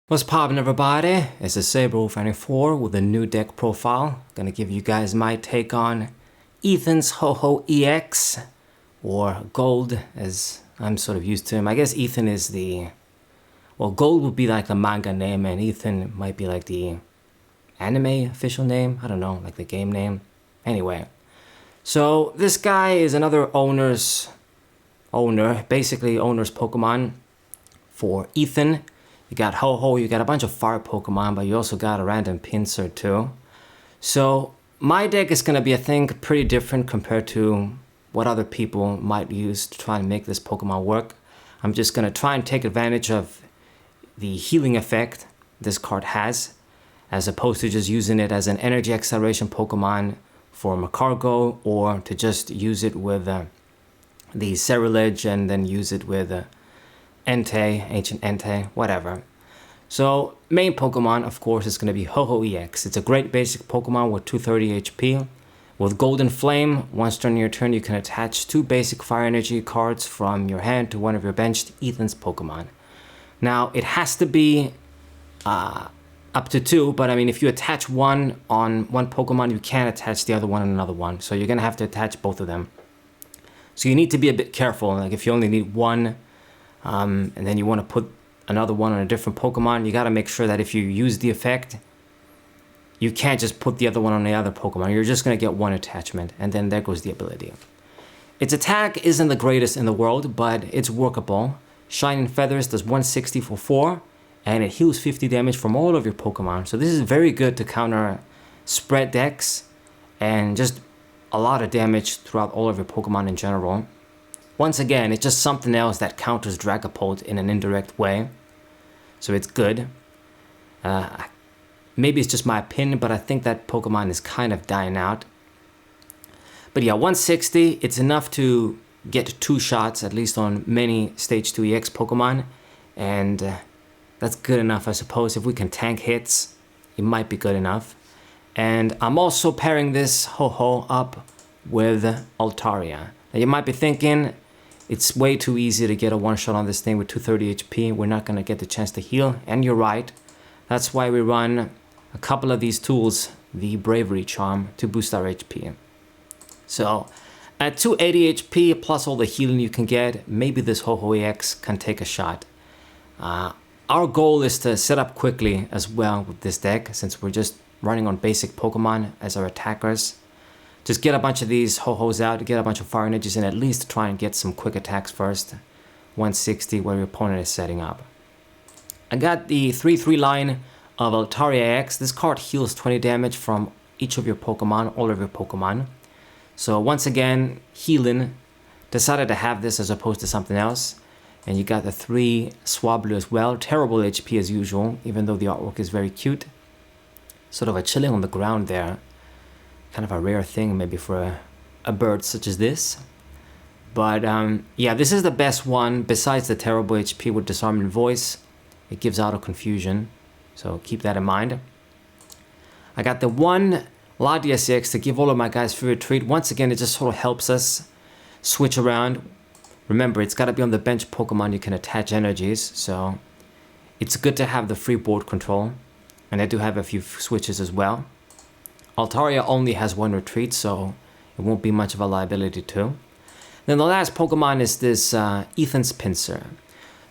What's poppin', everybody? It's the Saber94 with a new deck profile. Gonna give you guys my take on Ethan's Ho-Ho EX, or Gold as I'm sort of used to him. I guess Ethan is the... well, Gold would be like the manga name and Ethan might be like the anime official name. I don't know, like the game name. Anyway, so this guy is another basically owner's Pokemon for Ethan. You got Ho-Ho, you got a bunch of fire Pokemon, but you also got a random Pinsir too. So my deck is going to be, I think, pretty different compared to what other people might use to try and make this Pokemon work. I'm just going to try and take advantage of the healing effect this card has, as opposed to just using it as an energy acceleration Pokemon for Macargo, or to just use it with the Ceruledge and then use it with Entei, Ancient Entei, whatever. So main Pokemon, of course, is going to be Ho-Ho EX. It's a great basic Pokemon with 230 HP. With Golden Flame, once during your turn, you can attach 2 basic Fire Energy cards from your hand to one of your benched Ethan's Pokemon. Now, it has to be up to 2, but I mean, if you attach one on one Pokemon, you can't attach the other one on another one. So you're going to have to attach both of them. So you need to be a bit careful. Like if you only need one, and then you want to put another one on a different Pokemon, you got to make sure that if you use the effect, you can't just put the other one on the other Pokemon. You're just going to get one attachment, and then there goes the ability. Its attack isn't the greatest in the world, but it's workable. Shining Feathers does 160 for 4, and it heals 50 damage from all of your Pokemon. So this is very good to counter spread decks, and just a lot of damage throughout all of your Pokemon in general. Once again, it's just something else that counters Dragapult in an indirect way. So it's good. Maybe it's just my opinion, but I think that Pokemon is kind of dying out. But yeah, 160, it's enough to get 2 shots, at least on many Stage 2 EX Pokemon. And that's good enough, I suppose. If we can tank hits, it might be good enough. And I'm also pairing this Ho-Ho up with Altaria. Now you might be thinking, it's way too easy to get a one-shot on this thing with 230 HP. We're not going to get the chance to heal, and you're right. That's why we run a couple of these tools, the Bravery Charm, to boost our HP. So, at 280 HP plus all the healing you can get, maybe this Ho-Ho EX can take a shot. Our goal is to set up quickly as well with this deck, since we're just running on basic Pokemon as our attackers. Just get a bunch of these Ho-Hos out, get a bunch of Fire Energies, and at least try and get some quick attacks first. 160 where your opponent is setting up. I got the 3/3 line of Altaria X. This card heals 20 damage from each of your Pokemon, all of your Pokemon. So once again, healing. Decided to have this as opposed to something else. And you got the 3 Swablu as well. Terrible HP as usual, even though the artwork is very cute. Sort of a chilling on the ground there. Kind of a rare thing maybe for a bird such as this. But yeah, this is the best one besides the terrible HP with Disarming Voice. It gives auto confusion, so keep that in mind. I got the 1 Latias EX to give all of my guys free retreat. Once again, it just sort of helps us switch around. Remember, it's got to be on the bench Pokemon you can attach energies, so it's good to have the free board control. And I do have a few switches as well. Altaria only has 1 retreat, so it won't be much of a liability too. Then the last Pokemon is this Ethan's Pinsir.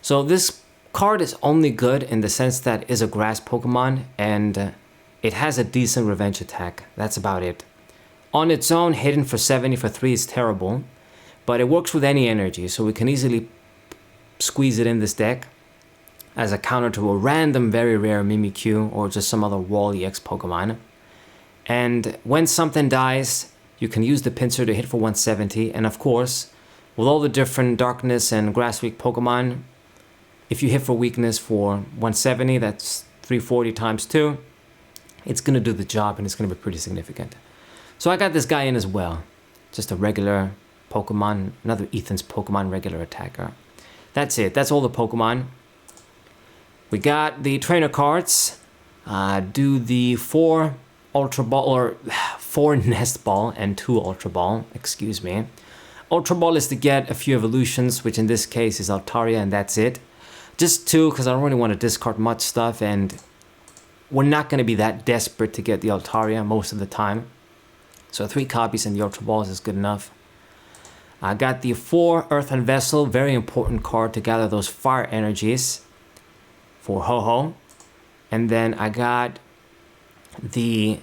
So this card is only good in the sense that it is a grass Pokemon, and it has a decent revenge attack. That's about it. On its own, hitting for 70 for 3 is terrible, but it works with any energy, so we can easily squeeze it in this deck as a counter to a random very rare Mimikyu or just some other wall EX Pokemon. And when something dies, you can use the Pinsir to hit for 170. And of course, with all the different Darkness and Grass Weak Pokemon, if you hit for weakness for 170, that's 340 times 2. It's going to do the job, and it's going to be pretty significant. So I got this guy in as well. Just a regular Pokemon, another Ethan's Pokemon regular attacker. That's it. That's all the Pokemon. We got the trainer cards. Do the 4 Ultra Ball, or 4 Nest Ball and 2 Ultra Ball, excuse me. Ultra Ball is to get a few evolutions, which in this case is Altaria, and that's it. Just 2, because I don't really want to discard much stuff, and we're not going to be that desperate to get the Altaria most of the time. So 3 copies and the Ultra Balls is good enough. I got the 4 Earthen Vessel, very important card to gather those fire energies for Ho-Ho. And then I got the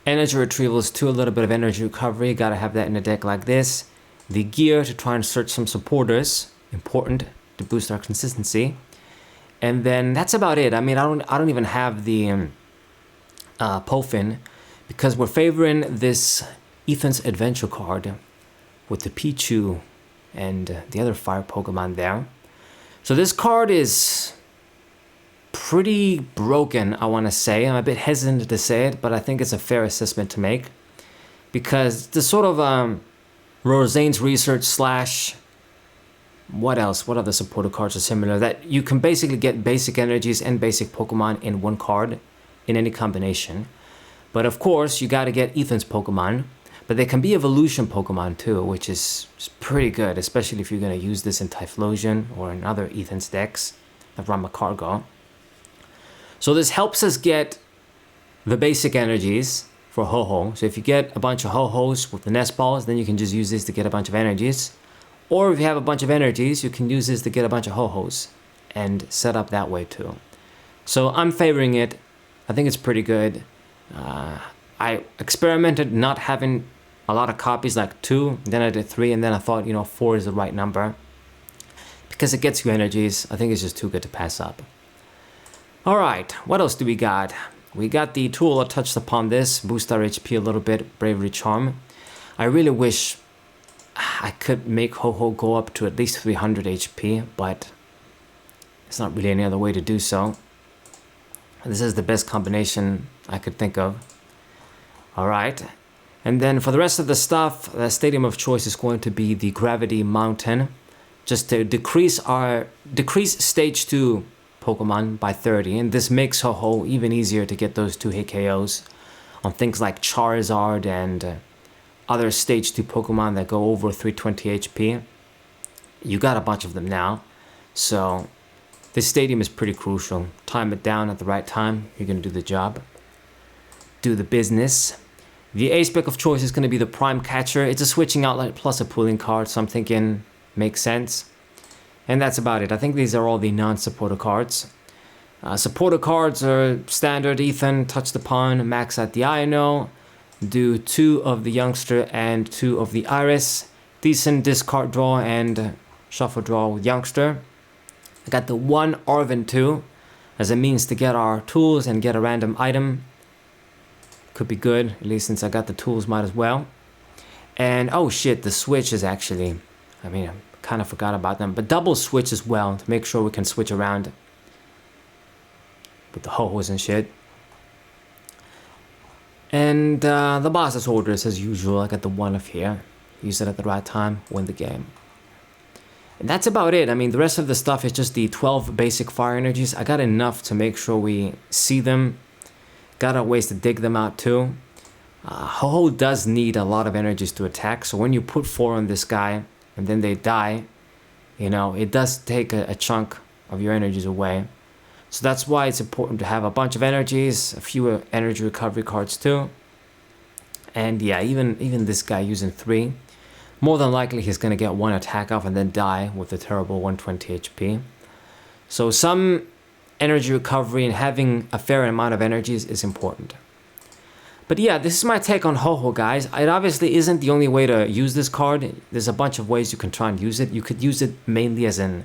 Energy Retrievals 2, a little bit of energy recovery. Gotta have that in a deck like this. The Gear to try and search some supporters, important to boost our consistency. And then that's about it. I mean, I don't even have the Pofin, because we're favoring this Ethan's Adventure card with the Pichu and the other fire Pokemon there. So this card is pretty broken, I want to say. I'm a bit hesitant to say it, but I think it's a fair assessment to make, because the sort of Roseanne's Research / what else? What other supporter cards are similar? That you can basically get basic energies and basic Pokemon in one card in any combination. But of course, you got to get Ethan's Pokemon. But they can be evolution Pokemon too, which is pretty good, especially if you're going to use this in Typhlosion or in other Ethan's decks that run Cargo. So this helps us get the basic energies for Ho-Ho. So if you get a bunch of Ho-Hos with the Nest Balls, then you can just use this to get a bunch of energies. Or if you have a bunch of energies, you can use this to get a bunch of Ho-Hos and set up that way too. So I'm favoring it. I think it's pretty good. I experimented not having a lot of copies, like 2, then I did 3, and then I thought, 4 is the right number. Because it gets you energies, I think it's just too good to pass up. Alright, what else do we got? We got the tool, I touched upon this, boost our HP a little bit, Bravery Charm. I really wish I could make Ho-Ho go up to at least 300 HP, but there's not really any other way to do so. This is the best combination I could think of. Alright, and then for the rest of the stuff, the stadium of choice is going to be the Gravity Mountain, just to decrease stage 2 Pokemon by 30, and this makes Ho-Ho even easier to get those 2 hit KOs on things like Charizard and other stage 2 Pokemon that go over 320 HP. You got a bunch of them now, so this stadium is pretty crucial. Time it down at the right time, you're going to do the job. Do the business. The A-Spec of choice is going to be the Prime Catcher. It's a switching outlet plus a pooling card, so I'm thinking makes sense. And that's about it. I think these are all the non-supporter cards. Supporter cards are standard Ethan, touched upon, max at the Ino, do 2 of the Youngster and 2 of the Iris. Decent discard draw and shuffle draw with Youngster. I got the 1 Arven 2 as a means to get our tools and get a random item. Could be good, at least since I got the tools, might as well. And oh shit, the switch is actually, I kind of forgot about them, but double switch as well to make sure we can switch around with the Ho-Hos and shit. And the boss's orders as usual. I got the 1 of here. Use it at the right time, win the game. And that's about it. The rest of the stuff is just the 12 basic fire energies. I got enough to make sure we see them. Got ways to dig them out too. Ho-Ho does need a lot of energies to attack, so when you put 4 on this guy and then they die, it does take a chunk of your energies away. So that's why it's important to have a bunch of energies, a few energy recovery cards too. And yeah, even this guy using 3, more than likely he's going to get 1 attack off and then die with a terrible 120 HP. So some energy recovery and having a fair amount of energies is important. But yeah, this is my take on Ho-Ho, guys. It obviously isn't the only way to use this card. There's a bunch of ways you can try and use it. You could use it mainly as an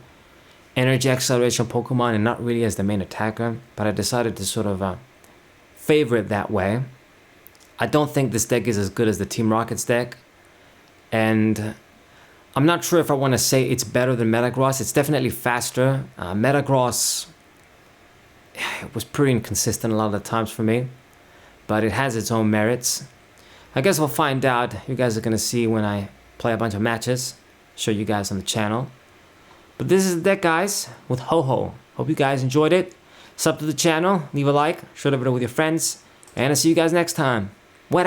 energy acceleration Pokemon and not really as the main attacker, but I decided to sort of favor it that way. I don't think this deck is as good as the Team Rocket's deck, and I'm not sure if I want to say it's better than Metagross. It's definitely faster. Metagross, it was pretty inconsistent a lot of the times for me, but it has its own merits. I guess we'll find out. You guys are going to see when I play a bunch of matches, show you guys on the channel. But this is the deck, guys, with Ho-Ho. Hope you guys enjoyed it. Sub to the channel, leave a like, share the video with your friends, and I'll see you guys next time. What